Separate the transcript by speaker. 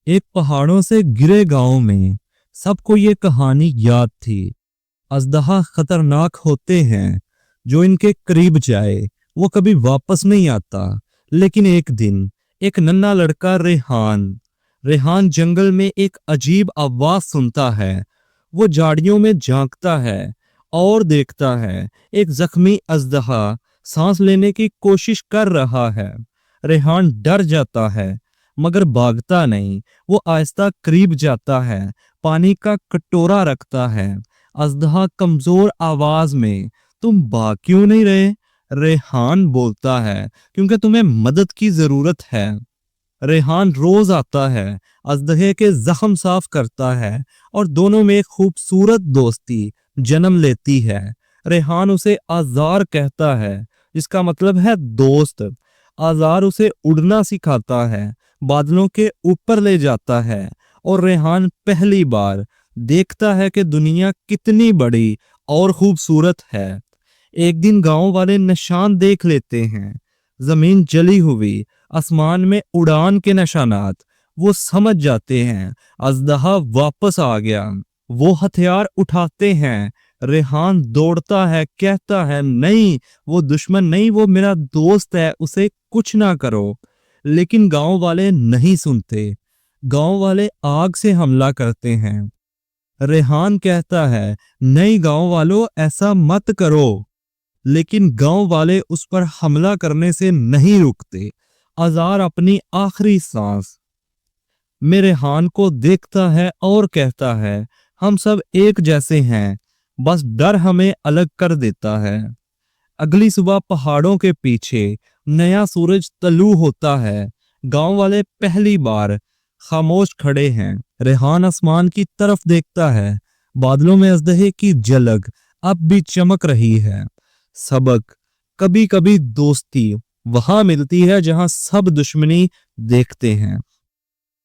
Speaker 1: एक पहाड़ों से घिरे गांव में सबको ये कहानी याद थी। अजदहा खतरनाक होते हैं, जो इनके करीब जाए वो कभी वापस नहीं आता। लेकिन एक दिन एक नन्हा लड़का रेहान रेहान जंगल में एक अजीब आवाज सुनता है। वो झाड़ियों में झांकता है और देखता है एक जख्मी अजदहा सांस लेने की कोशिश कर रहा है। रेहान डर जाता है मगर भागता नहीं। वो आहिस्ता करीब जाता है, पानी का कटोरा रखता है। अजदहा कमजोर आवाज में, तुम भाग क्यों नहीं रहे? रेहान बोलता है, क्योंकि तुम्हें मदद की जरूरत है। रेहान रोज आता है, अजदहे के जख्म साफ करता है और दोनों में एक खूबसूरत दोस्ती जन्म लेती है। रेहान उसे आजार कहता है, जिसका मतलब है दोस्त। आजार उसे उड़ना सिखाता है, बादलों के ऊपर ले जाता है और रेहान पहली बार देखता है कि दुनिया कितनी बड़ी और खूबसूरत है। एक दिन गांव वाले निशान देख लेते हैं, जमीन जली हुई, आसमान में उड़ान के निशानात। वो समझ जाते हैं अजदहा वापस आ गया। वो हथियार उठाते हैं। रेहान दौड़ता है, कहता है नहीं, वो दुश्मन नहीं, वो मेरा दोस्त है, उसे कुछ ना करो। लेकिन गांव वाले नहीं सुनते। गांव वाले आग से हमला करते हैं। रेहान कहता है, नहीं गांव वालों, ऐसा मत करो। लेकिन गांव वाले उस पर हमला करने से नहीं रुकते। अजार अपनी आखिरी सांस में रेहान को देखता है और कहता है, हम सब एक जैसे हैं, बस डर हमें अलग कर देता है। अगली सुबह पहाड़ों के पीछे नया सूरज तलू होता है। गांव वाले पहली बार खामोश खड़े हैं। रेहान आसमान की तरफ देखता है, बादलों में अजदहे की झलक अब भी चमक रही है। सबक, कभी कभी दोस्ती वहां मिलती है जहां सब दुश्मनी देखते हैं।